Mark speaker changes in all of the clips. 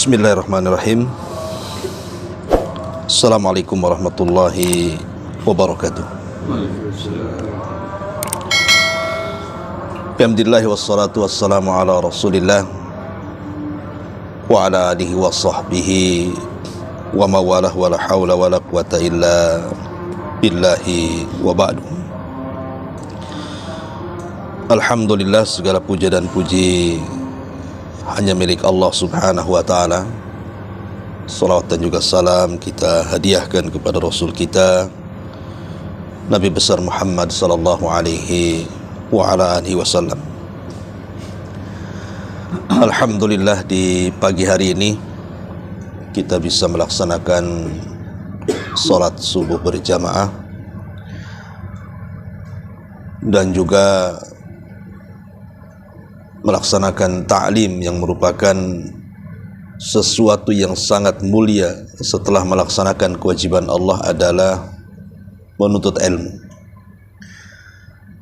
Speaker 1: Bismillahirrahmanirrahim. Assalamualaikum warahmatullahi wabarakatuh. Alhamdulillah wassalatu wassalamu ala rasulillah wa ala alihi wa sahbihi wa mawalah wa la hawla wa la quwata illa billahi wa ba'du. Alhamdulillah, segala puja dan puji hanya milik Allah subhanahu wa ta'ala. Salawat dan juga salam kita hadiahkan kepada Rasul kita Nabi besar Muhammad sallallahu alaihi wa ala alihi wasallam. Alhamdulillah, di pagi hari ini kita bisa melaksanakan salat subuh berjamaah dan juga melaksanakan ta'lim yang merupakan sesuatu yang sangat mulia setelah melaksanakan kewajiban Allah adalah menuntut ilmu.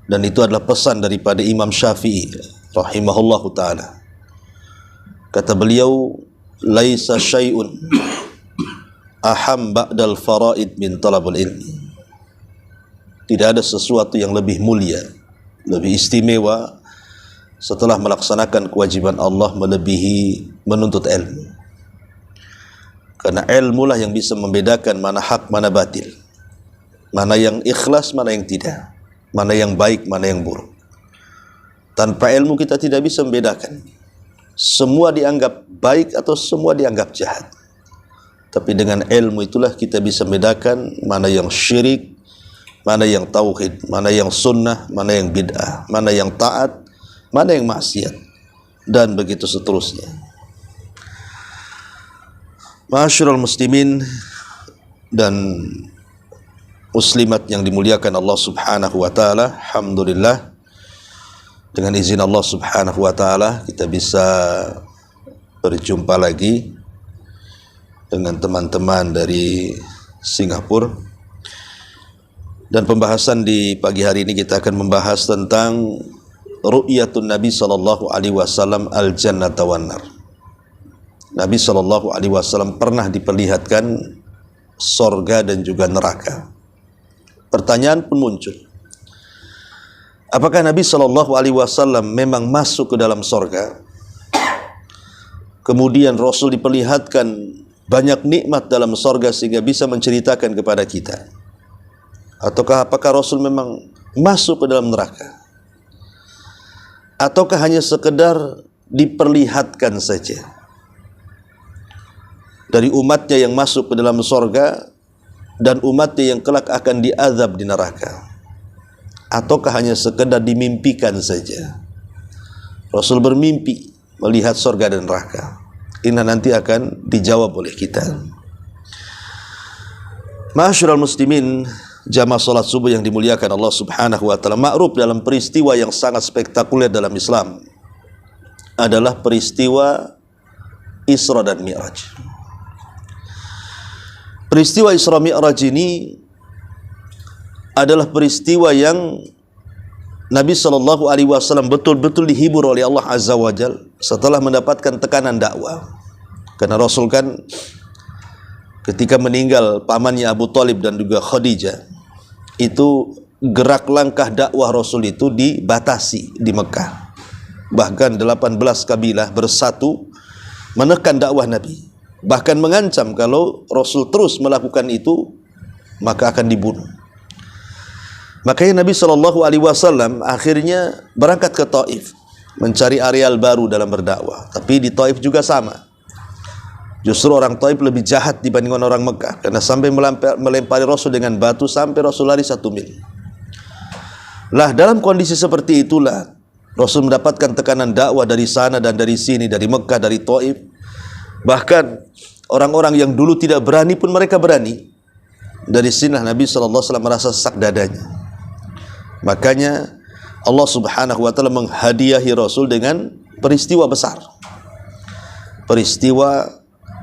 Speaker 1: Dan itu adalah pesan daripada Imam Syafi'i rahimahullahu ta'ala. Kata beliau, laisa syai'un aham ba'dal faraid min talabul ilmi. Tidak ada sesuatu yang lebih mulia, lebih istimewa setelah melaksanakan kewajiban Allah melebihi menuntut ilmu. Karena ilmu lah yang bisa membedakan mana hak, mana batil, mana yang ikhlas, mana yang tidak, mana yang baik, mana yang buruk. Tanpa ilmu kita tidak bisa membedakan. Semua dianggap baik atau semua dianggap jahat. Tapi dengan ilmu itulah kita bisa membedakan mana yang syirik, mana yang tauhid, mana yang sunnah, mana yang bid'ah, mana yang taat, mana yang maksiat, dan begitu seterusnya. Ma'asyiral muslimin dan muslimat yang dimuliakan Allah subhanahu wa ta'ala, alhamdulillah, dengan izin Allah subhanahu wa ta'ala kita bisa berjumpa lagi dengan teman-teman dari Singapura. Dan pembahasan di pagi hari ini kita akan membahas tentang ru'yatun Nabi sallallahu alaihi wasallam al-jannata wan nar. Nabi sallallahu alaihi wasallam pernah diperlihatkan sorga dan juga neraka. Pertanyaan pun muncul, apakah Nabi sallallahu alaihi wasallam memang masuk ke dalam sorga? Kemudian Rasul diperlihatkan banyak nikmat dalam sorga sehingga bisa menceritakan kepada kita. Ataukah apakah Rasul memang masuk ke dalam neraka? Ataukah hanya sekedar diperlihatkan saja dari umatnya yang masuk ke dalam sorga dan umatnya yang kelak akan diazab di neraka? Ataukah hanya sekedar dimimpikan saja? Rasul bermimpi melihat sorga dan neraka. Ini nanti akan dijawab oleh kita. Ma'asyiral muslimin, jamaah salat subuh yang dimuliakan Allah subhanahu wa ta'ala, ma'ruf dalam peristiwa yang sangat spektakuler dalam Islam adalah peristiwa Isra dan Mi'raj. Peristiwa Isra Mi'raj ini adalah peristiwa yang Nabi sallallahu alaihi wasallam betul-betul dihibur oleh Allah azza wa jalla setelah mendapatkan tekanan dakwah. Karena Rasul kan ketika meninggal pamannya Abu Thalib dan juga Khadijah, itu gerak langkah dakwah Rasul itu dibatasi di Mekah. Bahkan 18 kabilah bersatu menekan dakwah Nabi, bahkan mengancam kalau Rasul terus melakukan itu maka akan dibunuh. Makanya Nabi SAW akhirnya berangkat ke Taif mencari areal baru dalam berdakwah. Tapi di Taif juga sama, justru orang Taif lebih jahat dibandingkan orang Mekah, karena sampai melempari Rasul dengan batu sampai Rasul lari 1 mil. Lah, dalam kondisi seperti itulah Rasul mendapatkan tekanan dakwah dari sana dan dari sini, dari Mekah, dari Taif. Bahkan orang-orang yang dulu tidak berani pun mereka berani. Dari sinilah Nabi SAW merasa sesak dadanya. Makanya Allah subhanahu wa ta'ala menghadiahi Rasul dengan peristiwa besar, peristiwa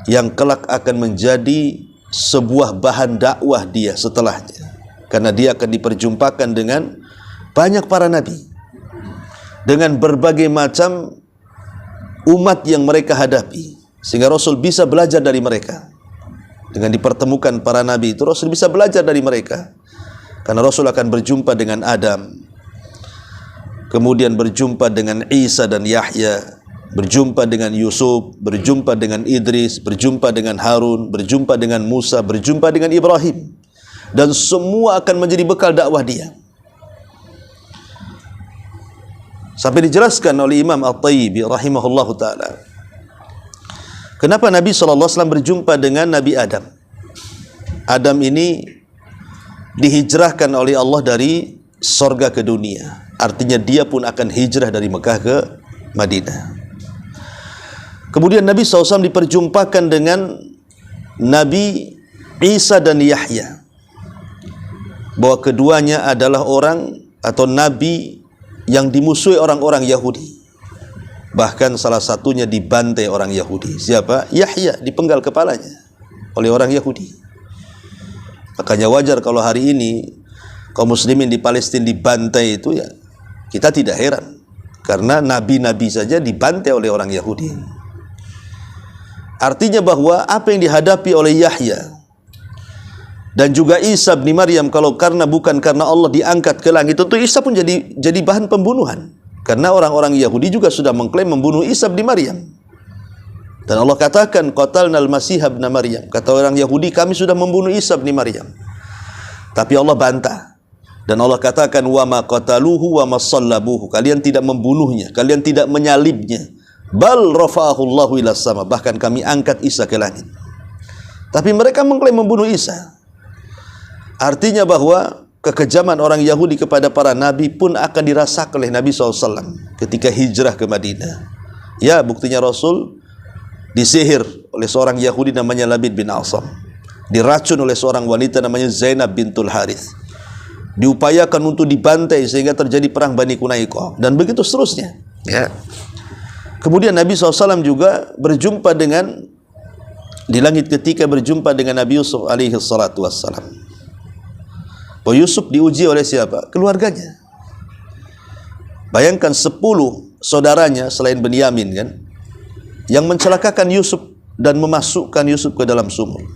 Speaker 1: yang kelak akan menjadi sebuah bahan dakwah dia setelahnya, karena dia akan diperjumpakan dengan banyak para nabi, dengan berbagai macam umat yang mereka hadapi, sehingga Rasul bisa belajar dari mereka. Dengan dipertemukan para nabi itu, Rasul bisa belajar dari mereka. Karena Rasul akan berjumpa dengan Adam, kemudian berjumpa dengan Isa dan Yahya, berjumpa dengan Yusuf, berjumpa dengan Idris, berjumpa dengan Harun, berjumpa dengan Musa, berjumpa dengan Ibrahim, dan semua akan menjadi bekal dakwah dia. Sampai dijelaskan oleh Imam At-Tayyib rahimahullahu ta'ala, kenapa Nabi SAW berjumpa dengan Nabi Adam. Adam ini dihijrahkan oleh Allah dari sorga ke dunia. Artinya dia pun akan hijrah dari Mekah ke Madinah. Kemudian Nabi SAW diperjumpakan dengan Nabi Isa dan Yahya, bahwa keduanya adalah orang atau nabi yang dimusuhi orang-orang Yahudi. Bahkan salah satunya dibantai orang Yahudi. Siapa? Yahya, dipenggal kepalanya oleh orang Yahudi. Makanya wajar kalau hari ini kaum muslimin di Palestina dibantai itu, ya kita tidak heran, karena nabi-nabi saja dibantai oleh orang Yahudi. Artinya bahwa apa yang dihadapi oleh Yahya dan juga Isa bin Maryam, bukan karena Allah diangkat ke langit, tentu Isa pun jadi bahan pembunuhan. Karena orang-orang Yahudi juga sudah mengklaim membunuh Isa bin Maryam. Dan Allah katakan, qatalnal Masih ibn Maryam. Kata orang Yahudi, kami sudah membunuh Isa bin Maryam. Tapi Allah bantah. Dan Allah katakan, wa ma qataluhu wa ma sallabuhu. Kalian tidak membunuhnya, kalian tidak menyalibnya. Bal rafa'ahu Allahu ila sama. Bahkan kami angkat Isa ke langit. Tapi mereka mengklaim membunuh Isa. Artinya bahwa kekejaman orang Yahudi kepada para nabi pun akan dirasakan oleh Nabi SAW ketika hijrah ke Madinah. Ya, buktinya Rasul disihir oleh seorang Yahudi namanya Labid bin Asam, diracun oleh seorang wanita namanya Zainab bintul Harith, diupayakan untuk dibantai sehingga terjadi perang Bani Qunaiqah, dan begitu seterusnya. Ya. Kemudian Nabi SAW juga berjumpa di langit ketika berjumpa dengan Nabi Yusuf alaihi salatu wassalam. Yusuf diuji oleh siapa? Keluarganya. Bayangkan 10 saudaranya selain Benyamin kan, yang mencelakakan Yusuf dan memasukkan Yusuf ke dalam sumur,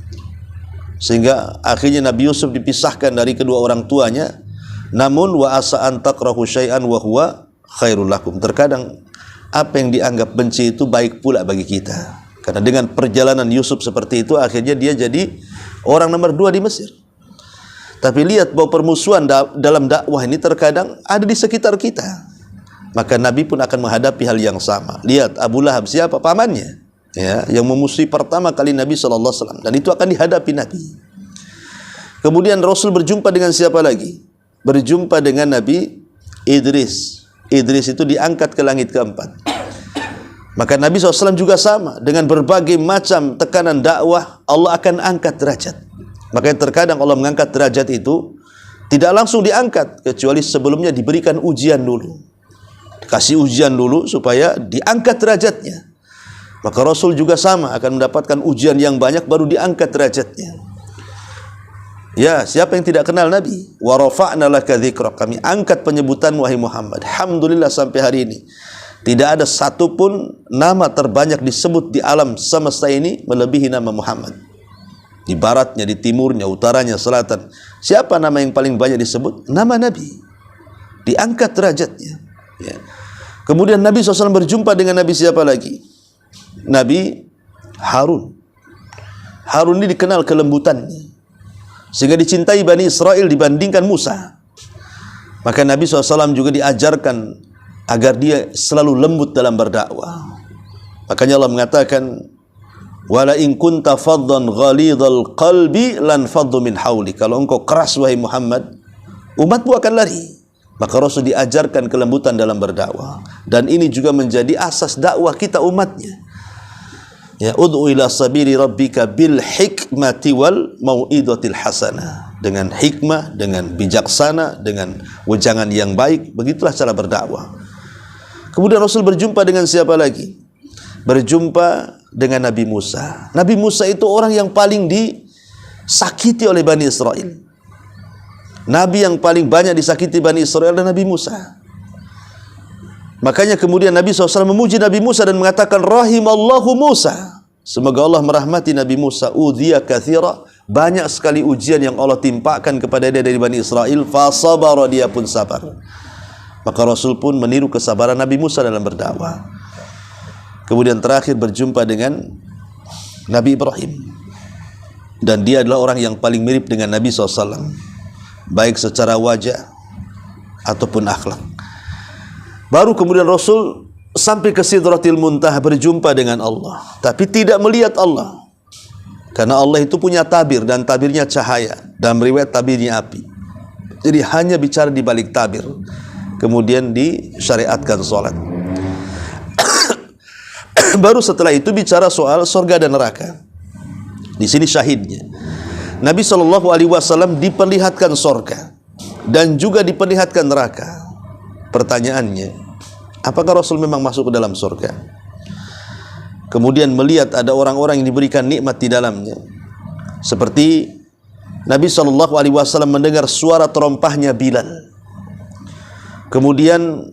Speaker 1: sehingga akhirnya Nabi Yusuf dipisahkan dari kedua orang tuanya. Namun wa asa an takrahu syai'an wa huwa khairul lakum. Terkadang apa yang dianggap benci itu baik pula bagi kita. Karena dengan perjalanan Yusuf seperti itu, akhirnya dia jadi orang nomor 2 di Mesir. Tapi lihat bahwa permusuhan dalam dakwah ini terkadang ada di sekitar kita. Maka Nabi pun akan menghadapi hal yang sama. Lihat Abu Lahab, siapa? Pamannya, ya, yang memusuhi pertama kali Nabi SAW. Dan itu akan dihadapi Nabi. Kemudian Rasul berjumpa dengan siapa lagi? Berjumpa dengan Nabi Idris. Idris itu diangkat ke langit keempat. Maka Nabi SAW juga sama. Dengan berbagai macam tekanan dakwah, Allah akan angkat derajat. Makanya terkadang Allah mengangkat derajat itu tidak langsung diangkat, kecuali sebelumnya diberikan ujian dulu. Dikasih ujian dulu supaya diangkat derajatnya. Maka Rasul juga sama, akan mendapatkan ujian yang banyak baru diangkat derajatnya. Ya, siapa yang tidak kenal Nabi? Wa rafa'na laka dzikrak. Kami angkat penyebutan wahai Muhammad. Alhamdulillah sampai hari ini tidak ada satupun nama terbanyak disebut di alam semesta ini melebihi nama Muhammad. Di baratnya, di timurnya, utaranya, selatan. Siapa nama yang paling banyak disebut? Nama Nabi. Diangkat derajatnya. Ya. Kemudian Nabi SAW berjumpa dengan Nabi siapa lagi? Nabi Harun. Harun ini dikenal kelembutannya, sehingga dicintai Bani Israel dibandingkan Musa. Maka Nabi SAW juga diajarkan agar dia selalu lembut dalam berdakwah. Makanya Allah mengatakan, wala in kunta faddan ghalidhal qalbi lan faddu min hawli. Kalau engkau keras wahai Muhammad, umatmu akan lari. Maka Rasul diajarkan kelembutan dalam berdakwah, dan ini juga menjadi asas dakwah kita umatnya. Ya, ud'u ila sabili rabbika bil hikmati wal mau'izatil hasanah. Dengan hikmah, dengan bijaksana, dengan wejangan yang baik, begitulah cara berdakwah. Kemudian Rasul berjumpa dengan siapa lagi? Berjumpa dengan Nabi Musa. Nabi Musa itu orang yang paling disakiti oleh Bani Israel. Nabi yang paling banyak disakiti Bani Israel adalah Nabi Musa. Makanya kemudian Nabi SAW memuji Nabi Musa dan mengatakan, rahimallahu Musa. semoga Allah merahmati Nabi Musa, udhiya katsira, banyak sekali ujian yang Allah timpakan kepada dia dari Bani Israel, fasabara, dia pun sabar. Maka Rasul pun meniru kesabaran Nabi Musa dalam berdakwah. Kemudian terakhir berjumpa dengan Nabi Ibrahim, dan dia adalah orang yang paling mirip dengan Nabi SAW, baik secara wajah ataupun akhlak. Baru kemudian Rasul sampai ke Sidratil Muntaha, berjumpa dengan Allah, tapi tidak melihat Allah, karena Allah itu punya tabir, dan tabirnya cahaya, dan riwayat tabirnya api. Jadi hanya bicara di balik tabir. Kemudian disyariatkan sholat. Baru setelah itu bicara soal surga dan neraka. Di sini syahidnya, Nabi SAW diperlihatkan surga dan juga diperlihatkan neraka. Pertanyaannya, apakah Rasul memang masuk ke dalam surga? Kemudian melihat ada orang-orang yang diberikan nikmat di dalamnya, seperti Nabi SAW mendengar suara terompahnya Bilal. Kemudian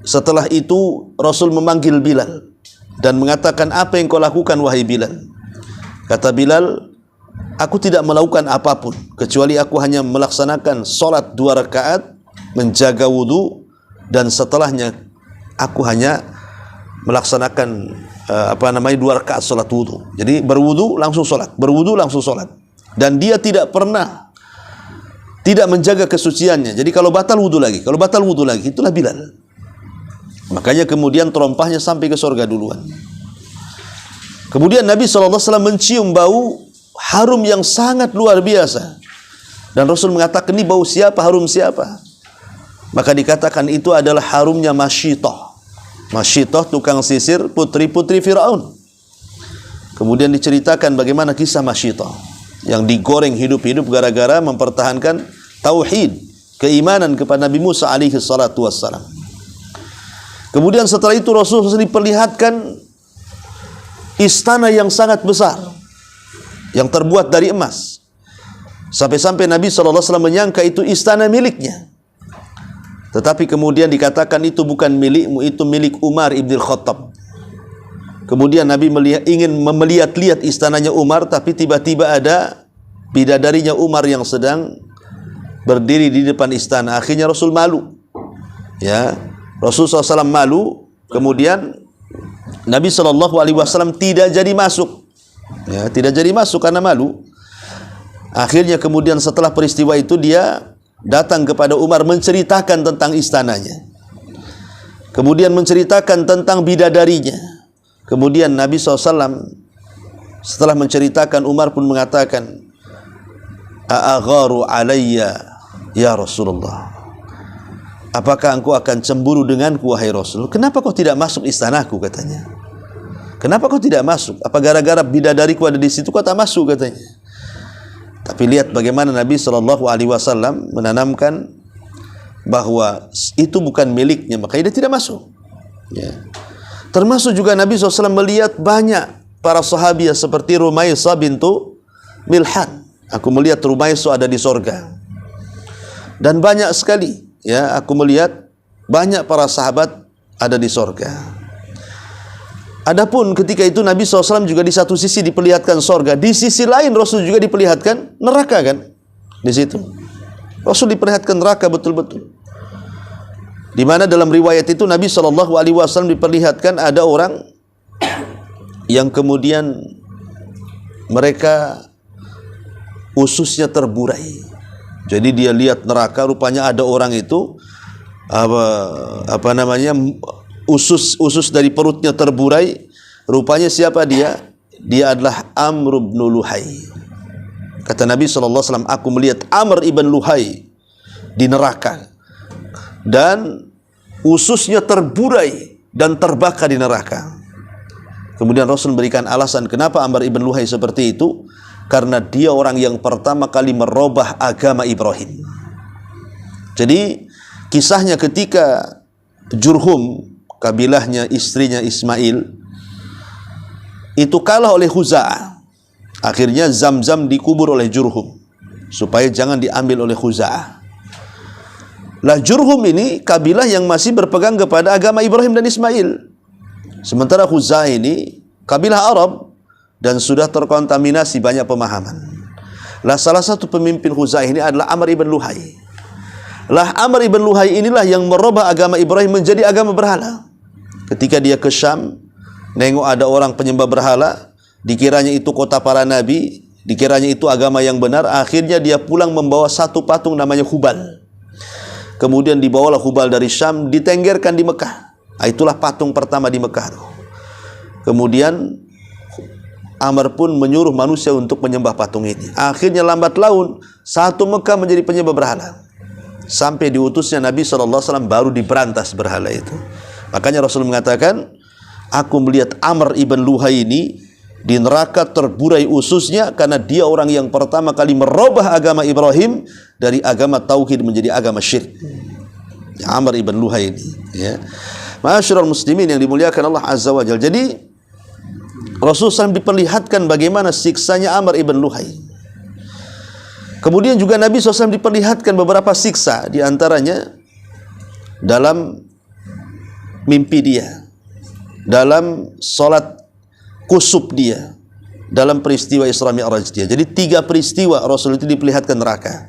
Speaker 1: setelah itu Rasul memanggil Bilal dan mengatakan, apa yang kau lakukan wahai Bilal? Kata Bilal, aku tidak melakukan apapun kecuali aku hanya melaksanakan solat 2 rakaat, menjaga wudu, dan setelahnya aku hanya melaksanakan 2 rakaat solat wudu. Jadi berwudu langsung solat, berwudu langsung solat. Dan dia tidak pernah tidak menjaga kesuciannya. Jadi kalau batal wudu lagi, itulah Bilal. Makanya kemudian terompahnya sampai ke surga duluan. Kemudian Nabi SAW mencium bau harum yang sangat luar biasa. Dan Rasul mengatakan, ini bau siapa, harum siapa? Maka dikatakan itu adalah harumnya Masyitah. Masyitah tukang sisir putri-putri Fir'aun. Kemudian diceritakan bagaimana kisah Masyitah yang digoreng hidup-hidup gara-gara mempertahankan tauhid, keimanan kepada Nabi Musa alaihi salatu wassalam. Kemudian setelah itu Rasulullah diperlihatkan istana yang sangat besar yang terbuat dari emas, sampai-sampai Nabi SAW menyangka itu istana miliknya. Tetapi kemudian dikatakan itu bukan milikmu, itu milik Umar ibn Khattab. Kemudian Nabi ingin melihat-lihat istananya Umar, tapi tiba-tiba ada bidadarinya Umar yang sedang berdiri di depan istana. Akhirnya Rasul malu. Ya, Rasul SAW malu. Kemudian Nabi SAW tidak jadi masuk. Ya, tidak jadi masuk karena malu. Akhirnya kemudian setelah peristiwa itu dia datang kepada Umar menceritakan tentang istananya. Kemudian menceritakan tentang bidadarinya. Kemudian Nabi SAW setelah menceritakan, Umar pun mengatakan, "A'agharu alayya ya Rasulullah, apakah engkau akan cemburu denganku wahai Rasul? Kenapa kau tidak masuk istanaku?" katanya. "Kenapa kau tidak masuk? Apa gara-gara bidadariku ada di situ kau tak masuk?" katanya. Tapi lihat bagaimana Nabi SAW menanamkan bahwa itu bukan miliknya, maka dia tidak masuk. Ya. Termasuk juga Nabi SAW melihat banyak para sahabiah seperti Rumaisah bintu Milhan. Aku melihat Rumaisah ada di sorga. Dan banyak sekali, ya, aku melihat banyak para sahabat ada di sorga. Adapun ketika itu Nabi SAW juga di satu sisi diperlihatkan sorga, di sisi lain Rasul juga diperlihatkan neraka, kan? Di situ Rasul diperlihatkan neraka betul-betul. Di mana dalam riwayat itu Nabi SAW diperlihatkan ada orang yang kemudian mereka ususnya terburai. Jadi dia lihat neraka, rupanya ada orang itu usus dari perutnya terburai. Rupanya siapa dia? Dia adalah Amr ibn Luhai. Kata Nabi SAW, aku melihat Amr ibn Luhai di neraka dan ususnya terburai dan terbakar di neraka. Kemudian Rasul memberikan alasan kenapa Amr ibn Luhai seperti itu, karena dia orang yang pertama kali merubah agama Ibrahim. Jadi kisahnya ketika Jurhum, kabilahnya istrinya Ismail, itu kalah oleh Khuza'ah. Akhirnya Zamzam dikubur oleh Jurhum supaya jangan diambil oleh Khuza'ah. Lah Jurhum ini kabilah yang masih berpegang kepada agama Ibrahim dan Ismail. Sementara Khuza'ah ini kabilah Arab dan sudah terkontaminasi banyak pemahaman. Lah salah satu pemimpin Khuza'ah ini adalah Amr ibn Luhai. Lah Amr ibn Luhai inilah yang merubah agama Ibrahim menjadi agama berhala. Ketika dia ke Syam, nengok ada orang penyembah berhala, dikiranya itu kota para nabi, dikiranya itu agama yang benar. Akhirnya dia pulang membawa satu patung namanya Hubal. Kemudian dibawalah Hubal dari Syam, ditenggerkan di Mekah. Itulah patung pertama di Mekah. Kemudian Amr pun menyuruh manusia untuk menyembah patung ini. Akhirnya lambat laun satu Mekah menjadi penyembah berhala. Sampai diutusnya Nabi SAW baru diberantas berhala itu. Makanya Rasul mengatakan, aku melihat Amr ibn Luhai ini di neraka terburai ususnya karena dia orang yang pertama kali merubah agama Ibrahim dari agama tauhid menjadi agama syirik. Amr ibn Luhai ini, ya. Ma'asyiral muslimin yang dimuliakan Allah Azza wa Jalla. Jadi Rasul SAW diperlihatkan bagaimana siksanya Amr ibn Luhai. Kemudian juga Nabi SAW diperlihatkan beberapa siksa, di antaranya dalam mimpi dia, dalam solat kusuf dia, dalam peristiwa Isra Mi'raj dia. Jadi 3 peristiwa Rasul itu diperlihatkan neraka.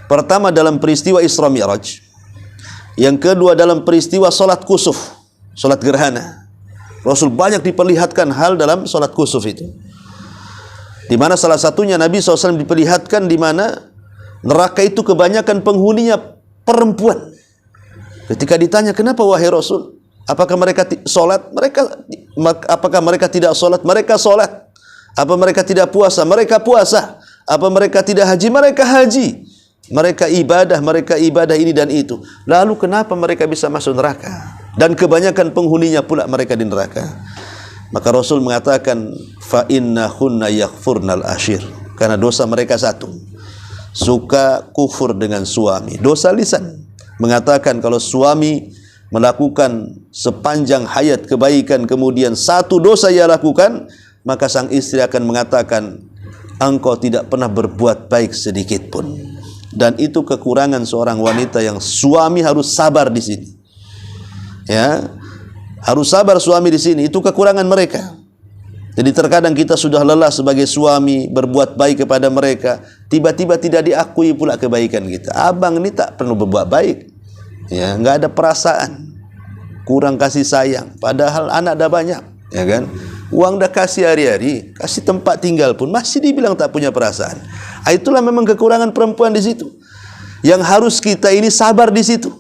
Speaker 1: Pertama dalam peristiwa Isra Mi'raj, yang kedua dalam peristiwa solat kusuf, solat gerhana. Rasul banyak diperlihatkan hal dalam solat kusuf itu, di mana salah satunya Nabi SAW diperlihatkan di mana neraka itu kebanyakan penghuninya perempuan. Ketika ditanya, kenapa wahai Rasul, apakah mereka solat? Apakah mereka tidak solat? Mereka solat. Apa mereka tidak puasa? Mereka puasa. Apa mereka tidak haji? Mereka haji. Mereka ibadah ini dan itu. Lalu kenapa mereka bisa masuk neraka? Dan kebanyakan penghuninya pula mereka di neraka. Maka Rasul mengatakan, fa innahunna yakfurnal ashir. Karena dosa mereka satu, suka kufur dengan suami. Dosa lisan, mengatakan kalau suami melakukan sepanjang hayat kebaikan, kemudian satu dosa ia lakukan, maka sang istri akan mengatakan, engkau tidak pernah berbuat baik sedikit pun. Dan itu kekurangan seorang wanita yang suami harus sabar di sini. Ya, harus sabar suami di sini. Itu kekurangan mereka. Jadi terkadang kita sudah lelah sebagai suami berbuat baik kepada mereka, tiba-tiba tidak diakui pula kebaikan kita. Abang ini tak perlu berbuat baik. Ya, enggak ada perasaan, kurang kasih sayang. Padahal anak dah banyak, ya kan? Uang dah kasih hari-hari, kasih tempat tinggal pun masih dibilang tak punya perasaan. Itulah memang kekurangan perempuan di situ, yang harus kita ini sabar di situ.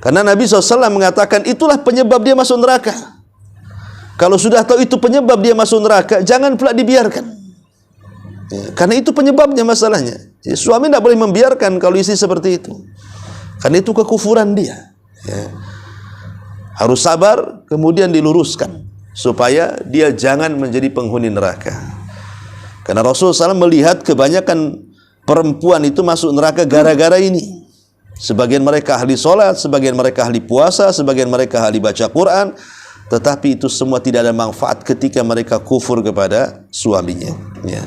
Speaker 1: Karena Nabi SAW mengatakan itulah penyebab dia masuk neraka. Kalau sudah tahu itu penyebab dia masuk neraka, jangan pula dibiarkan. Ya, karena itu penyebabnya masalahnya. Ya, suami tidak boleh membiarkan kalau istri seperti itu. Karena itu kekufuran dia. Ya. Harus sabar, kemudian diluruskan supaya dia jangan menjadi penghuni neraka. Karena Rasulullah SAW melihat kebanyakan perempuan itu masuk neraka gara-gara ini. Sebagian mereka ahli solat, sebagian mereka ahli puasa, sebagian mereka ahli baca Quran, tetapi itu semua tidak ada manfaat ketika mereka kufur kepada suaminya. Ya.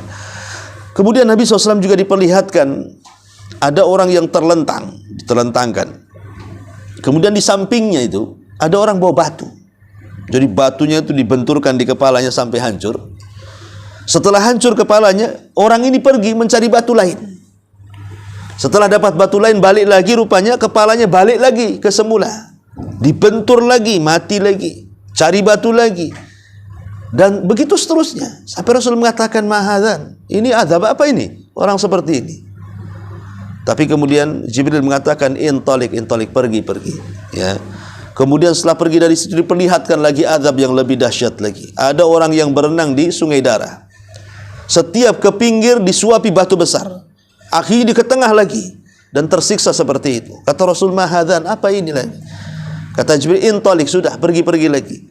Speaker 1: Kemudian Nabi SAW juga diperlihatkan ada orang yang terlentangkan. Kemudian di sampingnya itu ada orang bawa batu. Jadi batunya itu dibenturkan di kepalanya sampai hancur. Setelah hancur kepalanya, orang ini pergi mencari batu lain. Setelah dapat batu lain, balik lagi, rupanya kepalanya balik lagi ke semula. Dibentur lagi, mati lagi, cari batu lagi. Dan begitu seterusnya. Sampai Rasul mengatakan, mahadzan, ini azab apa ini? Orang seperti ini. Tapi kemudian Jibril mengatakan, intalik, pergi. Ya. Kemudian setelah pergi dari situ diperlihatkan lagi azab yang lebih dahsyat lagi. Ada orang yang berenang di sungai darah. Setiap ke pinggir disuapi batu besar. Akhirnya ke tengah lagi dan tersiksa seperti itu. Kata Rasul, mahadzan, apa ini lagi? Kata Jibril, intalik, sudah, pergi lagi.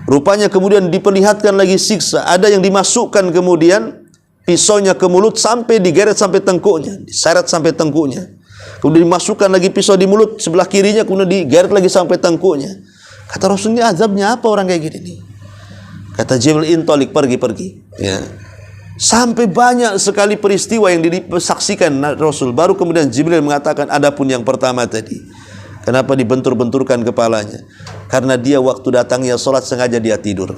Speaker 1: Rupanya kemudian diperlihatkan lagi siksa. Ada yang dimasukkan kemudian pisaunya ke mulut sampai digeret sampai tengkuknya, diseret sampai tengkuknya. Kemudian dimasukkan lagi pisau di mulut sebelah kirinya, kemudian digeret lagi sampai tengkuknya. Kata Rasul, ini azabnya apa orang kayak gini nih? Kata Jibril, intalik, pergi. Ya. Sampai banyak sekali peristiwa yang disaksikan Rasul. Baru kemudian Jibril mengatakan, adapun yang pertama tadi, kenapa dibentur-benturkan kepalanya? Karena dia waktu datangnya sholat sengaja dia tidur.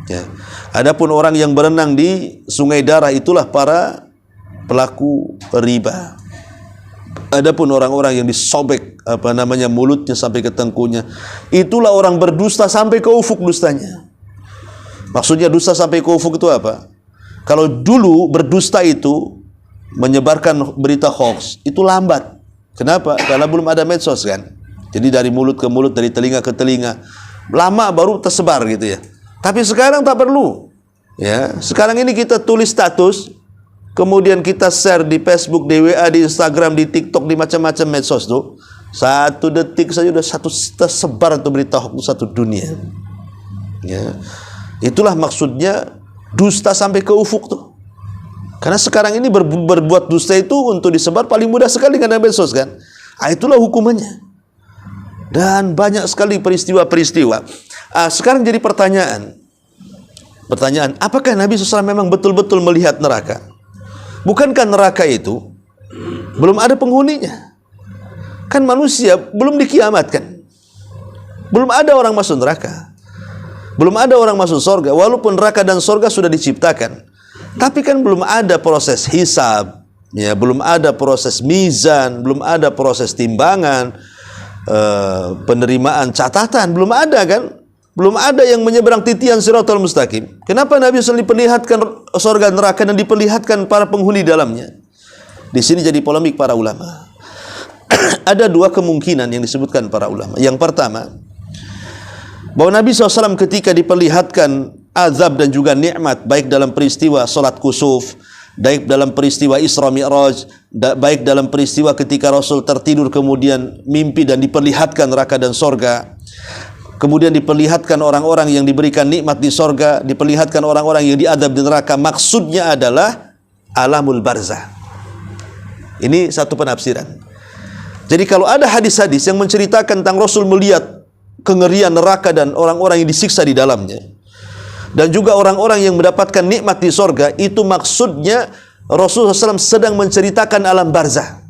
Speaker 1: Ya. Adapun orang yang berenang di sungai darah itulah para pelaku riba. Adapun orang-orang yang disobek mulutnya sampai ke tengkunya, itulah orang berdusta sampai ke ufuk dustanya. Maksudnya dusta sampai ke ufuk itu apa? Kalau dulu berdusta itu menyebarkan berita hoax itu lambat. Kenapa? Karena belum ada medsos kan. Jadi dari mulut ke mulut, dari telinga ke telinga, lama baru tersebar gitu ya. Tapi sekarang tak perlu. Ya, sekarang ini kita tulis status, kemudian kita share di Facebook, di WA, di Instagram, di TikTok, di macam-macam medsos tuh. 1 detik saja sudah tersebar tuh berita hoax satu dunia. Ya. Itulah maksudnya dusta sampai ke ufuk tuh. Karena sekarang ini berbuat dusta itu untuk disebar paling mudah sekali karena medsos kan. Itulah hukumannya. Dan banyak sekali peristiwa-peristiwa. Sekarang jadi pertanyaan, apakah Nabi SAW memang betul-betul melihat neraka? Bukankah neraka itu belum ada penghuninya? Kan manusia belum dikiamatkan, belum ada orang masuk neraka, belum ada orang masuk surga. Walaupun neraka dan surga sudah diciptakan, tapi kan belum ada proses hisab, ya, belum ada proses mizan, belum ada proses timbangan, penerimaan catatan, belum ada kan? Belum ada yang menyeberang titian Shiratal Mustaqim. Kenapa Nabi SAW diperlihatkan surga neraka dan diperlihatkan para penghuni dalamnya? Di sini jadi polemik para ulama. Ada 2 kemungkinan yang disebutkan para ulama. Yang pertama, bahwa Nabi SAW ketika diperlihatkan azab dan juga nikmat, baik dalam peristiwa salat kusuf, baik dalam peristiwa Isra Mi'raj, baik dalam peristiwa ketika Rasul tertidur kemudian mimpi dan diperlihatkan neraka dan surga, kemudian diperlihatkan orang-orang yang diberikan nikmat di surga, diperlihatkan orang-orang yang diadab di neraka, maksudnya adalah alamul barzah. Ini satu penafsiran. Jadi kalau ada hadis-hadis yang menceritakan tentang Rasul melihat kengerian neraka dan orang-orang yang disiksa di dalamnya, dan juga orang-orang yang mendapatkan nikmat di surga, itu maksudnya Rasulullah SAW sedang menceritakan alam barzah,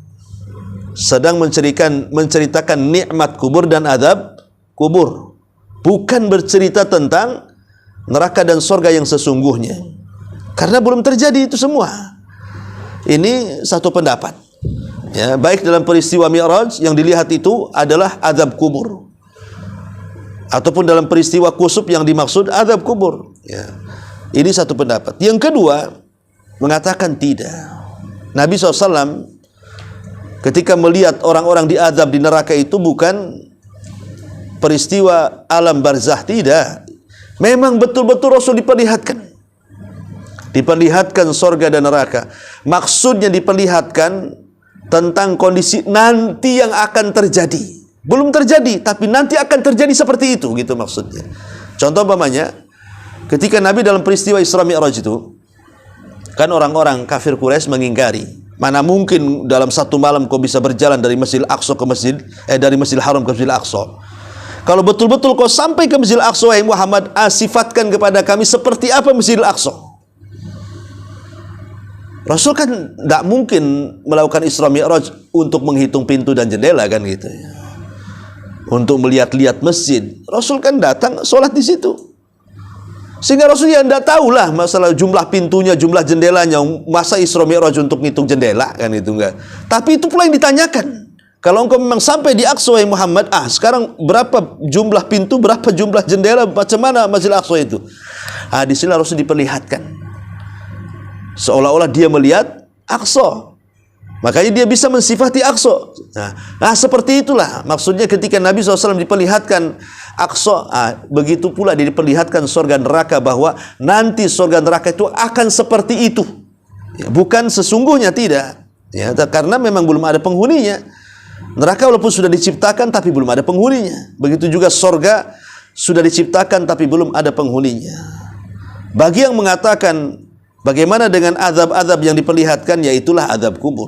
Speaker 1: sedang menceritakan nikmat kubur dan adab kubur, bukan bercerita tentang neraka dan surga yang sesungguhnya, karena belum terjadi itu semua. Ini satu pendapat, ya, baik dalam peristiwa Mi'raj yang dilihat itu adalah azab kubur, ataupun dalam peristiwa kusuf yang dimaksud azab kubur, ya. Ini satu pendapat. Yang kedua mengatakan tidak. Nabi SAW ketika melihat orang-orang diazab di neraka itu bukan peristiwa alam barzah, tidak. Memang betul-betul Rasul diperlihatkan surga dan neraka. Maksudnya diperlihatkan tentang kondisi nanti yang akan terjadi. Belum terjadi, tapi nanti akan terjadi seperti itu, gitu maksudnya. Contoh umpamanya, ketika Nabi dalam peristiwa Isra Mi'raj itu, kan orang-orang kafir Quraisy mengingkari, mana mungkin dalam satu malam kau bisa berjalan dari Masjidil Aqsa ke dari Masjidil Haram ke Masjidil Aqsa. Kalau betul-betul kau sampai ke Masjidil Aqsa, wahai Muhammad, sifatkan kepada kami seperti apa Masjidil Aqsa. Rasul kan tidak mungkin melakukan Isra Mi'raj untuk menghitung pintu dan jendela kan gitu ya. Untuk melihat-lihat masjid. Rasul kan datang sholat di situ. Sehingga Rasul ya tidak tahulah masalah jumlah pintunya, jumlah jendelanya. Masa Isra Mi'raj untuk ngitung jendela kan itu enggak. Tapi itu pula yang ditanyakan. Kalau engkau memang sampai di Aqsa, wahai Muhammad, sekarang berapa jumlah pintu, berapa jumlah jendela, macam mana Masjidil Aqsa itu? Di sini Rasul diperlihatkan, seolah-olah dia melihat Aqsa, makanya dia bisa mensifati Aqsa. Nah, seperti itulah maksudnya ketika Nabi SAW diperlihatkan Aqsa, begitu pula dia diperlihatkan surga neraka, bahwa nanti surga neraka itu akan seperti itu, ya, bukan sesungguhnya, tidak, ya, karena memang belum ada penghuninya. Neraka walaupun sudah diciptakan tapi belum ada penghuninya. Begitu juga surga sudah diciptakan tapi belum ada penghuninya. Bagi yang mengatakan bagaimana dengan azab-azab yang diperlihatkan, yaitulah azab kubur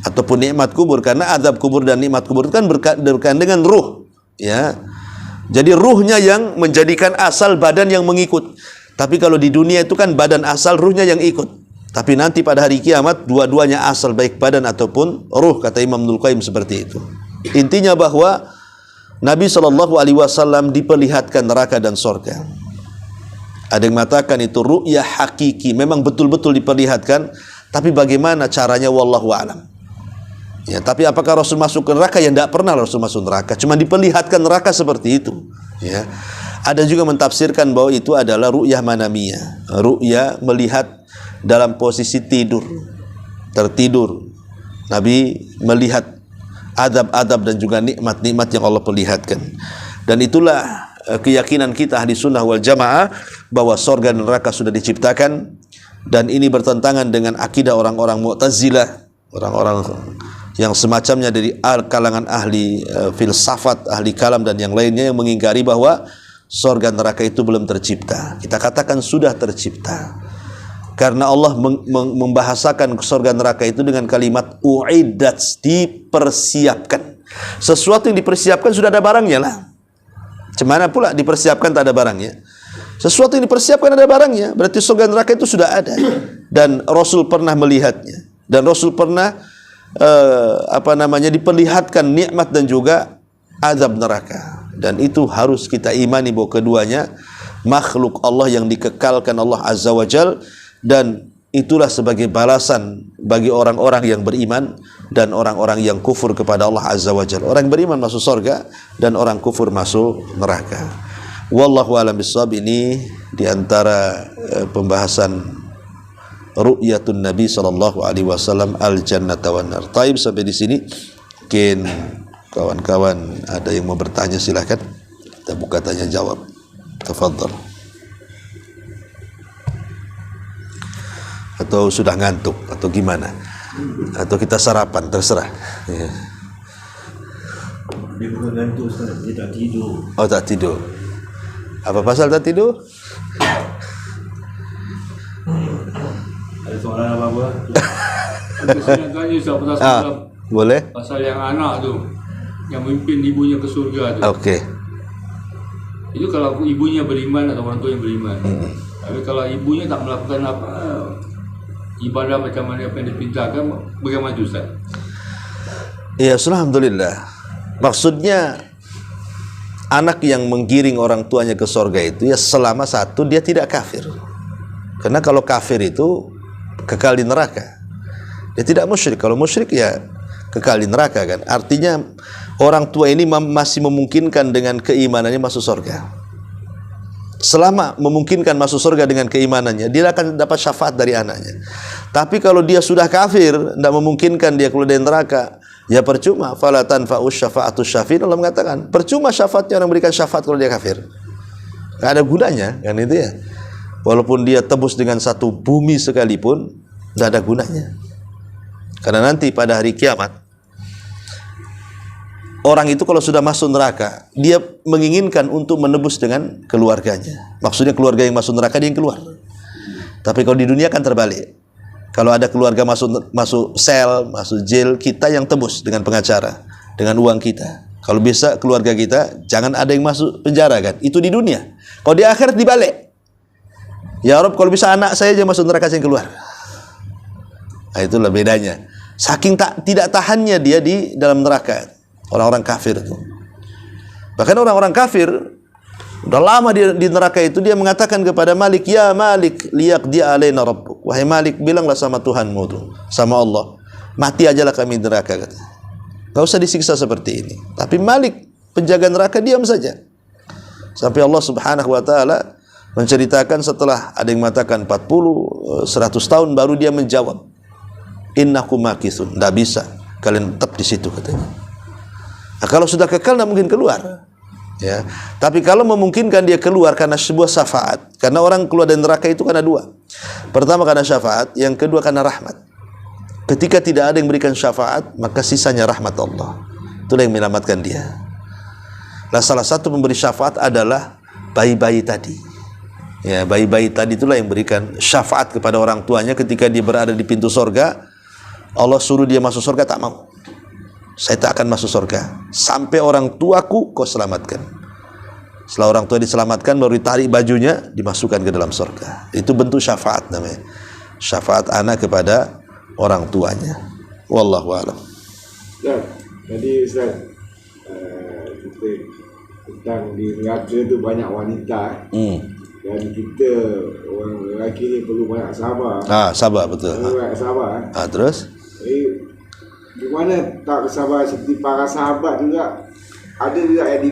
Speaker 1: ataupun nikmat kubur, karena azab kubur dan nikmat kubur itu kan berkaitan dengan ruh, ya. Jadi ruhnya yang menjadikan asal, badan yang mengikut. Tapi kalau di dunia itu kan badan asal, ruhnya yang ikut. Tapi nanti pada hari kiamat dua-duanya asal, baik badan ataupun ruh, kata Imam Ibnul Qayyim seperti itu. Intinya bahwa Nabi SAW diperlihatkan neraka dan surga. Ada yang mengatakan itu ru'yah hakiki, memang betul-betul diperlihatkan, tapi bagaimana caranya wallahu a'lam. Ya, tapi apakah Rasul masuk ke neraka? Ya tidak pernah Rasul masuk neraka, cuma diperlihatkan neraka seperti itu. Ya. Ada juga mentafsirkan bahwa itu adalah ru'yah manamiyah, ru'yah melihat dalam posisi tidur, tertidur. Nabi melihat adab-adab dan juga nikmat-nikmat yang Allah perlihatkan. Dan itulah keyakinan kita ahli sunnah wal jamaah bahwa sorga dan neraka sudah diciptakan, dan ini bertentangan dengan akidah orang-orang Mu'tazilah, orang-orang yang semacamnya dari kalangan ahli filsafat, ahli kalam dan yang lainnya yang mengingkari bahwa sorga neraka itu belum tercipta. Kita katakan sudah tercipta, karena Allah membahasakan sorga neraka itu dengan kalimat uiddat, dipersiapkan. Sesuatu yang dipersiapkan sudah ada barangnya lah. Cemana pula dipersiapkan tak ada barangnya? Sesuatu yang dipersiapkan ada barangnya, berarti surga neraka itu sudah ada. Dan Rasul pernah melihatnya, dan Rasul pernah diperlihatkan nikmat dan juga azab neraka. Dan itu harus kita imani bahwa keduanya makhluk Allah yang dikekalkan Allah Azza wa Jal, dan itulah sebagai balasan bagi orang-orang yang beriman dan orang-orang yang kufur kepada Allah Azza wa Jalla. Orang yang beriman masuk surga dan orang kufur masuk neraka. Wallahu a'lam bishawab. Ini diantara pembahasan ru'yatun Nabi sallallahu alaihi wasallam al-jannata wan nar. Taib, sampai di sini. Mungkin kawan-kawan ada yang mau bertanya, silakan. Kita buka tanya jawab. Tafadhal. Atau sudah ngantuk atau gimana, atau kita sarapan, terserah. Ya.
Speaker 2: Dia bukan ngantuk, Ustaz. Dia tak tidur.
Speaker 1: Oh, tak tidur. Apa pasal tak tidur?
Speaker 3: Ada soalan apa-apa? Saya nak tanya Ustaz pasal
Speaker 1: boleh?
Speaker 3: pasal yang anak tu, yang memimpin ibunya ke surga tu.
Speaker 1: Okey.
Speaker 3: Itu kalau ibunya beriman atau orang tua yang beriman. Tapi kalau ibunya tak melakukan apa, ibadah macam mana apa yang diperintahkan, bagaimana itu Ustaz?
Speaker 1: Ya, alhamdulillah. Maksudnya anak yang menggiring orang tuanya ke surga itu ya selama satu dia tidak kafir. Karena kalau kafir itu kekal di neraka. Dia tidak musyrik. Kalau musyrik ya kekal di neraka kan. Artinya orang tua ini masih memungkinkan dengan keimanannya masuk surga. Selama memungkinkan masuk surga dengan keimanannya, dia akan dapat syafaat dari anaknya. Tapi kalau dia sudah kafir, tidak memungkinkan dia keluar dari neraka, ya percuma. Fala tanfa'u syafa'atu syafi'in. Allah mengatakan percuma syafaatnya orang berikan syafaat kalau dia kafir. Tidak ada gunanya kan itu ya. Walaupun dia tebus dengan satu bumi sekalipun, tidak ada gunanya. Karena nanti pada hari kiamat, orang itu kalau sudah masuk neraka, dia menginginkan untuk menebus dengan keluarganya. Maksudnya keluarga yang masuk neraka dia yang keluar. Tapi kalau di dunia kan terbalik. Kalau ada keluarga masuk sel, masuk jail, kita yang tebus dengan pengacara, dengan uang kita. Kalau bisa keluarga kita jangan ada yang masuk penjara kan. Itu di dunia. Kalau di akhirat dibalik. Ya Rabb, kalau bisa anak saya aja masuk neraka, saya yang keluar. Nah, itulah bedanya. Saking tidak tahannya dia di dalam neraka. Orang-orang kafir itu. Bahkan orang-orang kafir udah lama di neraka itu, dia mengatakan kepada Malik, ya Malik liyaqdi alaina rabbuk. Wahai Malik, bilanglah sama Tuhanmu tuh, sama Allah, mati ajalah kami di neraka, kata. Gak usah disiksa seperti ini. Tapi Malik, penjaga neraka, diam saja. Sampai Allah Subhanahu wa taala menceritakan setelah ada yang mengatakan 40, 100 tahun baru dia menjawab, innakum makisun. Tidak bisa, kalian tetap di situ, katanya. Nah, kalau sudah kekal tidak mungkin keluar. Ya. Tapi kalau memungkinkan dia keluar karena sebuah syafaat. Karena orang keluar dari neraka itu karena dua. Pertama karena syafaat, yang kedua karena rahmat. Ketika tidak ada yang berikan syafaat, maka sisanya rahmat Allah. Itulah yang menyelamatkan dia. Nah, salah satu pemberi syafaat adalah bayi-bayi tadi. Ya, bayi-bayi tadi itulah yang berikan syafaat kepada orang tuanya ketika dia berada di pintu surga. Allah suruh dia masuk surga, tak mau. Saya tak akan masuk surga sampai orang tuaku kau selamatkan. Setelah orang tua diselamatkan, baru ditarik bajunya, dimasukkan ke dalam surga. Itu bentuk syafaat namanya. Syafaat anak kepada orang tuanya. Wallahu a'lam.
Speaker 4: Ustaz, tadi Ustaz kita tentang di neraka itu banyak wanita. Dan kita orang lelaki ni perlu banyak sabar.
Speaker 1: Sabar betul.
Speaker 4: Banyak sabar.
Speaker 1: Terus?
Speaker 4: Di mana tak bersabar seperti para sahabat juga, ada juga yang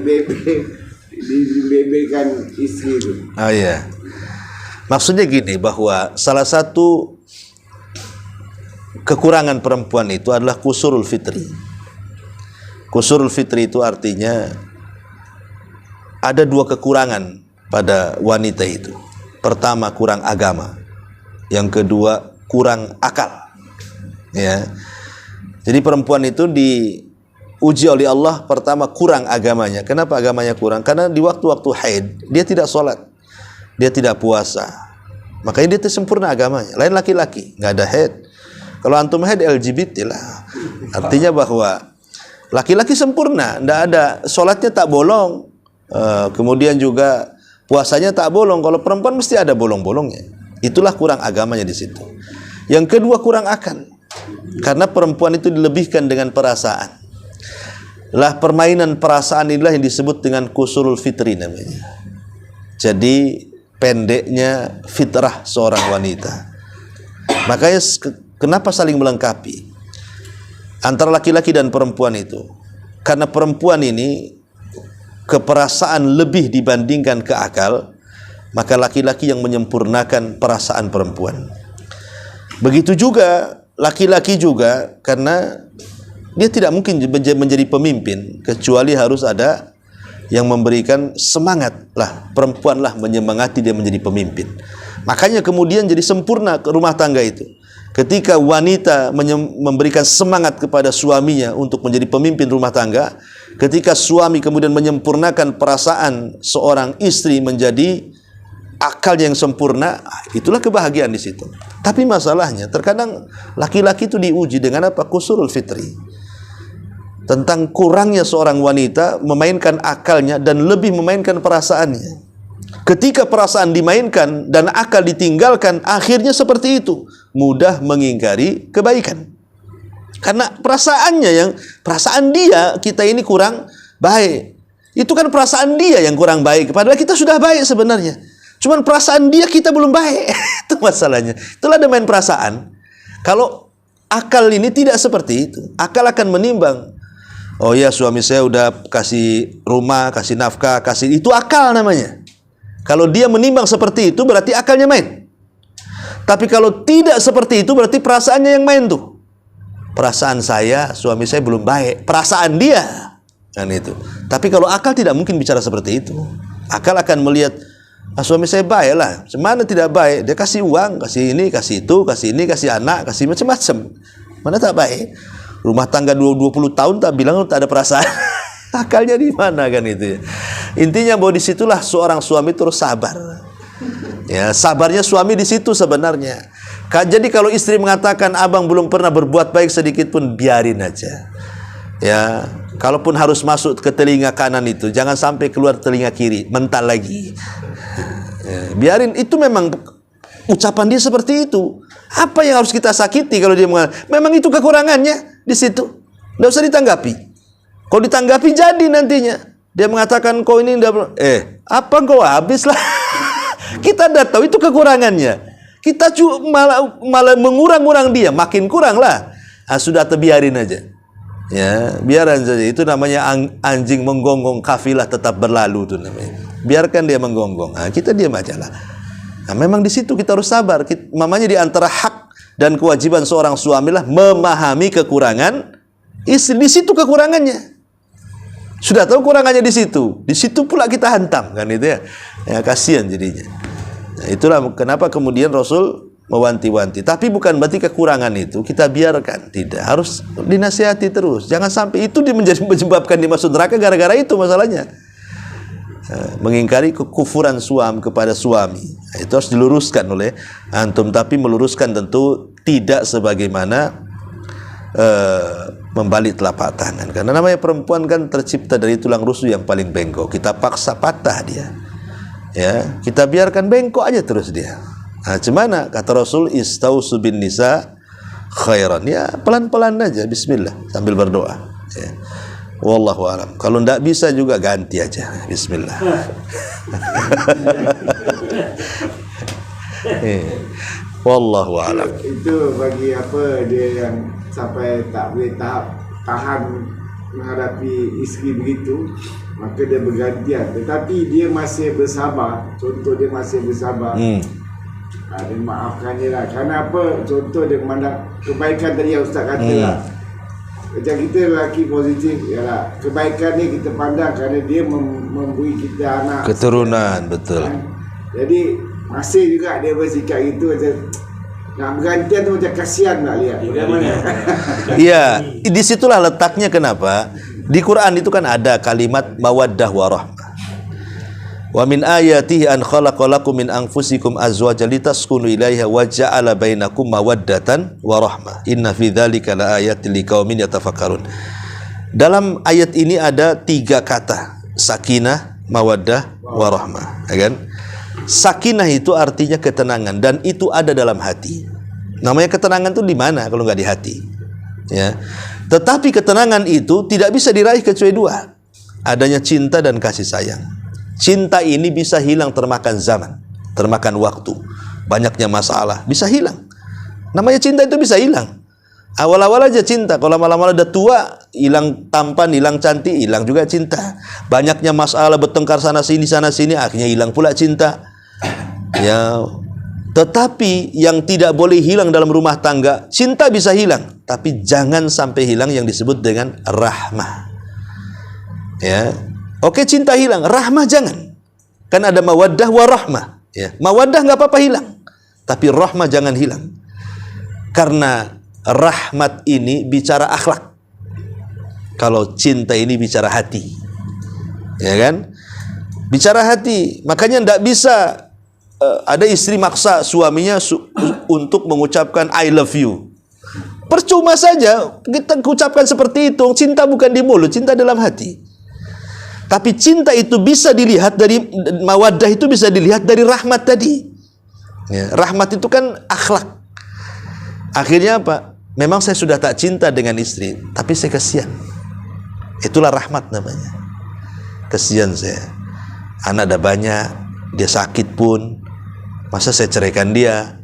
Speaker 4: dibebelkan isteri tu.
Speaker 1: Ya. Maksudnya gini, bahwa salah satu kekurangan perempuan itu adalah kusurul fitri. Kusurul fitri itu artinya ada dua kekurangan pada wanita itu. Pertama, kurang agama. Yang kedua, kurang akal. Ya. Jadi perempuan itu diuji oleh Allah, pertama kurang agamanya. Kenapa agamanya kurang? Karena di waktu-waktu haid dia tidak sholat, dia tidak puasa, makanya dia sempurna agamanya. Lain laki-laki, nggak ada haid. Kalau antum haid LGBT lah. Artinya bahwa laki-laki sempurna, nggak ada sholatnya tak bolong, kemudian juga puasanya tak bolong. Kalau perempuan mesti ada bolong-bolongnya. Itulah kurang agamanya di situ. Yang kedua, kurang akal. Karena perempuan itu dilebihkan dengan perasaan. Lah permainan perasaan inilah yang disebut dengan kusurul fitri namanya. Jadi pendeknya fitrah seorang wanita. Makanya kenapa saling melengkapi antara laki-laki dan perempuan itu? Karena perempuan ini keperasaan lebih dibandingkan ke akal, maka laki-laki yang menyempurnakan perasaan perempuan. Begitu juga laki-laki juga, karena dia tidak mungkin menjadi pemimpin kecuali harus ada yang memberikan semangat. Lah perempuanlah menyemangati dia menjadi pemimpin. Makanya kemudian jadi sempurna ke rumah tangga itu. Ketika wanita memberikan semangat kepada suaminya untuk menjadi pemimpin rumah tangga, ketika suami kemudian menyempurnakan perasaan seorang istri menjadi akal yang sempurna, itulah kebahagiaan di situ. Tapi masalahnya terkadang laki-laki itu diuji dengan apa? Kusurul fitri. Tentang kurangnya seorang wanita memainkan akalnya dan lebih memainkan perasaannya. Ketika perasaan dimainkan dan akal ditinggalkan, akhirnya seperti itu, mudah mengingkari kebaikan. Karena perasaan dia, kita ini kurang baik. Itu kan perasaan dia yang kurang baik, padahal kita sudah baik sebenarnya. Cuman perasaan dia kita belum baik. Itu masalahnya. Itulah ada main perasaan. Kalau akal ini tidak seperti itu, akal akan menimbang. Oh ya, suami saya udah kasih rumah, kasih nafkah, kasih, itu akal namanya. Kalau dia menimbang seperti itu, berarti akalnya main. Tapi kalau tidak seperti itu, berarti perasaannya yang main tuh. Perasaan saya, suami saya belum baik. Perasaan dia, kan itu. Tapi kalau akal tidak mungkin bicara seperti itu. Akal akan melihat, suami saya baik lah, semana tidak baik, dia kasih uang, kasih ini, kasih itu, kasih ini, kasih anak, kasih macam-macam, mana tak baik. Rumah tangga 20 tahun tak bilang tak ada perasaan. Akalnya di mana kan itu ya. Intinya bahwa disitulah seorang suami terus sabar. Ya, sabarnya suami di situ sebenarnya. Jadi kalau istri mengatakan abang belum pernah berbuat baik sedikit pun, biarin aja. Ya, kalaupun harus masuk ke telinga kanan itu, jangan sampai keluar telinga kiri, mental lagi. Ya, biarin, itu memang ucapan dia seperti itu. Apa yang harus kita sakiti kalau dia mengatakan memang itu kekurangannya di situ? Tidak usah ditanggapi. Kalau ditanggapi jadi nantinya dia mengatakan kau ini apa kau habislah. Kita dah tahu itu kekurangannya. Kita malah mengurang-urang dia, makin kurang lah. Sudah terbiarin aja. Ya, biaran saja. Itu namanya anjing menggonggong, kafilah tetap berlalu itu namanya. Biarkan dia menggonggong. Kita diam aja lah. Memang di situ kita harus sabar. Mamanya di antara hak dan kewajiban seorang suami lah memahami kekurangan istri. Di situ kekurangannya. Sudah tahu kurangannya di situ. Di situ pula kita hantam kan itu ya. Ya kasihan jadinya. Nah, itulah kenapa kemudian Rasul mewanti-wanti. Tapi bukan berarti kekurangan itu kita biarkan. Tidak, harus dinasihati terus. Jangan sampai itu menyebabkan dia masuk neraka gara-gara itu masalahnya. Mengingkari kekufuran suami kepada suami. Itu harus diluruskan oleh antum. Tapi meluruskan tentu tidak sebagaimana membalik telapak tangan. Karena namanya perempuan kan tercipta dari tulang rusuk yang paling bengkok. Kita paksa patah dia. Ya, kita biarkan bengkok aja terus dia. Gimana? Kata Rasul, istausu bin nisa khairan. Ya, pelan-pelan aja, bismillah, sambil berdoa. Ya. Wallahu alam. Kalau tidak bisa juga ganti aja. Bismillah. Wallahu alam.
Speaker 4: Itu bagi apa dia yang sampai tak boleh tahan menghadapi isteri begitu, maka dia bergantian. Tetapi dia masih bersabar. Contoh dia masih bersabar. Dia maafkan dia lah. Kerana apa? Contoh dia memandang kebaikan tadi yang Ustaz kata lah. Macam kita lelaki positif ialah kebaikan ni kita pandang kerana dia memberi kita anak
Speaker 1: Keturunan, betul.
Speaker 4: Jadi masih juga dia bersikap gitu macam nak bergantian tu macam kasihan nak lihat bagaimana.
Speaker 1: Iya, disitulah letaknya kenapa di Quran itu kan ada kalimat mawaddah warahmah. Wa min ayatihi an khalaqalakum min anfusikum azwajan litaskunu ilaiha wa ja'ala bainakum mawaddatan wa rahmah. Inna fi dzalika laayatil liqaumin yatafakkarun. Dalam ayat ini ada 3 kata, sakinah, mawaddah, warahmah, ya kan? Sakinah itu artinya ketenangan dan itu ada dalam hati. Namanya ketenangan itu di mana kalau nggak di hati? Ya. Tetapi ketenangan itu tidak bisa diraih kecuali 2. Adanya cinta dan kasih sayang. Cinta ini bisa hilang termakan zaman, termakan waktu. Banyaknya masalah bisa hilang. Namanya cinta itu bisa hilang. Awal-awal aja cinta, kalau lama-lama udah tua, hilang tampan, hilang cantik, hilang juga cinta. Banyaknya masalah, bertengkar sana sini, akhirnya hilang pula cinta. Ya, tetapi yang tidak boleh hilang dalam rumah tangga, cinta bisa hilang, tapi jangan sampai hilang yang disebut dengan rahmah. Ya, oke, cinta hilang, rahmah jangan. Kan ada mawaddah warahmah. Ya, mawaddah nggak apa-apa hilang, tapi rahmah jangan hilang. Karena rahmat ini bicara akhlak, kalau cinta ini bicara hati, ya kan? Bicara hati. Makanya tidak bisa ada istri maksa suaminya untuk mengucapkan I love you. Percuma saja kita ucapkan seperti itu. Cinta bukan di mulut, cinta dalam hati. Tapi cinta itu bisa dilihat dari mawaddah, itu bisa dilihat dari rahmat tadi. Ya, rahmat itu kan akhlak. Akhirnya apa? Memang saya sudah tak cinta dengan istri, tapi saya kasihan. Itulah rahmat namanya. Kasihan saya. Anak ada banyak, dia sakit pun, masa saya ceraikan dia?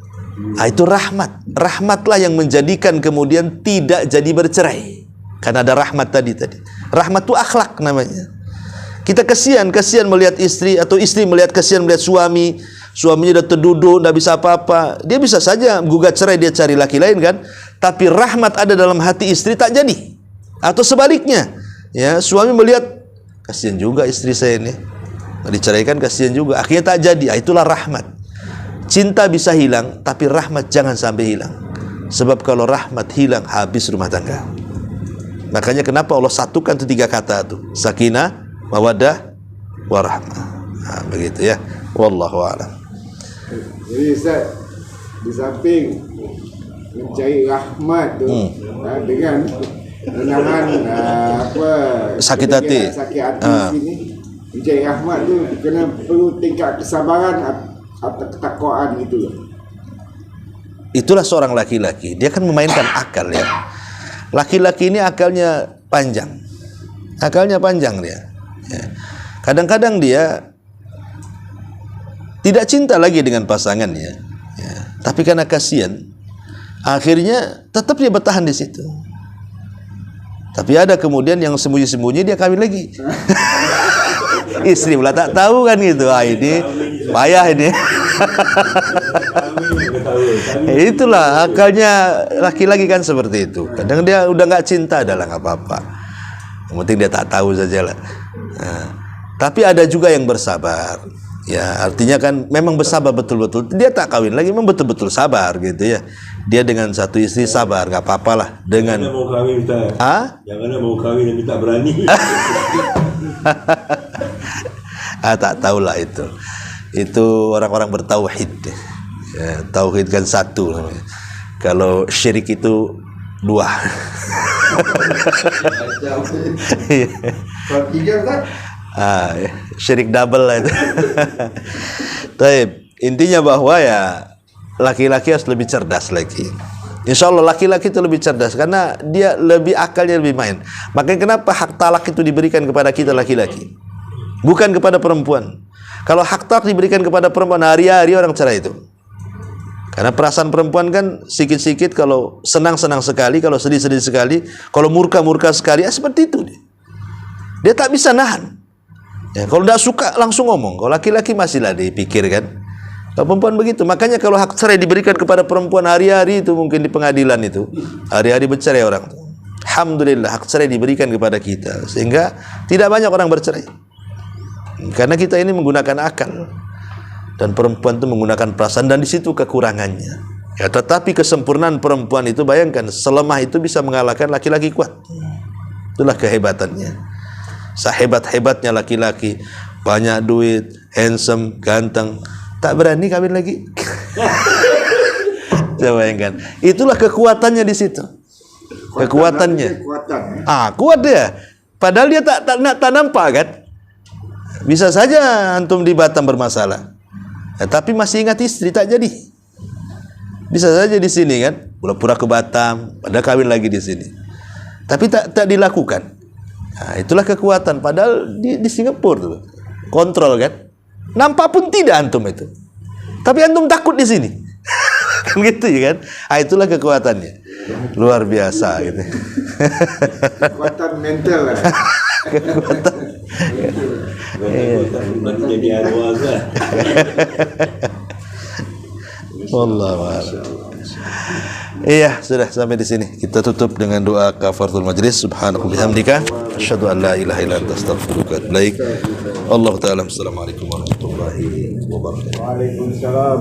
Speaker 1: Itu rahmat. Rahmatlah yang menjadikan kemudian tidak jadi bercerai. Karena ada rahmat tadi. Rahmat itu akhlak namanya. Kita kasihan melihat istri, atau istri kasihan melihat suami. Suaminya udah terduduk, tidak bisa apa-apa. Dia bisa saja gugat cerai, dia cari laki lain kan. Tapi rahmat ada dalam hati istri, tak jadi. Atau sebaliknya, ya, suami melihat kasihan juga istri saya ini, diceraikan kasihan juga, akhirnya tak jadi. Itulah rahmat. Cinta bisa hilang, tapi rahmat jangan sampai hilang. Sebab kalau rahmat hilang, habis rumah tangga. Makanya kenapa Allah satukan itu 3 kata itu, sakinah, mawaddah, warahmah. Nah, begitu ya. Wallahu a'lam.
Speaker 4: Jadi Ustaz, di samping mencari rahmat tu dengan menahan
Speaker 1: sakit hati
Speaker 4: sini, mencari rahmat tu kena perlu tingkat kesabaran atau ketakwaan gitu.
Speaker 1: Itulah seorang laki-laki, dia kan memainkan akal ya. Laki-laki ini akalnya panjang dia ya. Kadang-kadang dia tidak cinta lagi dengan pasangannya ya. Tapi karena kasihan, akhirnya tetap dia bertahan di situ. Tapi ada kemudian yang sembunyi-sembunyi dia kawin lagi. Istri pula tak tahu kan gitu. Ini payah ini. Itulah akalnya laki-laki kan seperti itu. Kadang dia udah nggak cinta, adalah nggak apa-apa. Yang penting dia tak tahu saja lah. Nah, tapi ada juga yang bersabar. Ya, artinya kan memang bersabar betul-betul. Dia tak kawin lagi, memang betul-betul sabar gitu ya. Dia dengan satu istri sabar, nggak apa-apalah. Dengan
Speaker 2: jangan mau kawin Ustaz. Jangan mau kawin tapi tak berani.
Speaker 1: Tak tahulah itu. Itu orang-orang bertauhid. Ya, tauhid kan satu namanya. Kalau syirik itu 2.
Speaker 4: Kalau 3 Ustaz?
Speaker 1: Syirik double lah itu. Taib. Intinya bahwa ya laki-laki harus lebih cerdas lagi. Insya Allah laki-laki itu lebih cerdas karena dia lebih akalnya lebih main. Makanya kenapa hak talak itu diberikan kepada kita laki-laki, bukan kepada perempuan. Kalau hak talak diberikan kepada perempuan, hari-hari orang cerai itu. Karena perasaan perempuan kan sikit-sikit, kalau senang-senang sekali, kalau sedih-sedih sekali, kalau murka-murka sekali, seperti itu dia. Dia tak bisa nahan. Ya, kalau tidak suka langsung ngomong. Kalau laki-laki masihlah dipikir kan. Kalau perempuan begitu. Makanya kalau hak cerai diberikan kepada perempuan hari-hari itu, mungkin di pengadilan itu, hari-hari bercerai orang. Alhamdulillah hak cerai diberikan kepada kita, sehingga tidak banyak orang bercerai. Karena kita ini menggunakan akal. Dan perempuan itu menggunakan perasaan, dan di situ kekurangannya. Ya, tetapi kesempurnaan perempuan itu, bayangkan selemah itu bisa mengalahkan laki-laki kuat. Itulah kehebatannya. Sehebat-hebatnya laki-laki, banyak duit, handsome, ganteng, tak berani kawin lagi. Coba bayangkan. Itulah kekuatannya di situ. Kekuatannya. Kuat dia. Padahal dia tak nampak kan. Bisa saja antum di Batam bermasalah. Ya, tapi masih ingat istri, tak jadi. Bisa saja di sini kan, pura-pura ke Batam, padahal kawin lagi di sini. Tapi tak dilakukan. Nah, itulah kekuatan. Padahal di Singapura tuh kontrol kan. Nampak pun tidak antum itu. Tapi antum takut di sini. Kan gitu ya kan. Nah, itulah kekuatannya. Luar biasa gitu.
Speaker 4: Kekuatan mental lah.
Speaker 1: Kekuatan.
Speaker 2: Nanti jadi arwah kan.
Speaker 1: Wallahu a'lam. Iya, sudah sampai di sini. Kita tutup dengan doa kafaratul majlis. Subhanahu bihamdika, asyhadu an la ilaha illa anta astaghfiruka wa atubu ilaik. Allahu ta'ala. Assalamualaikum warahmatullahi wabarakatuh.
Speaker 4: Waalaikumsalam.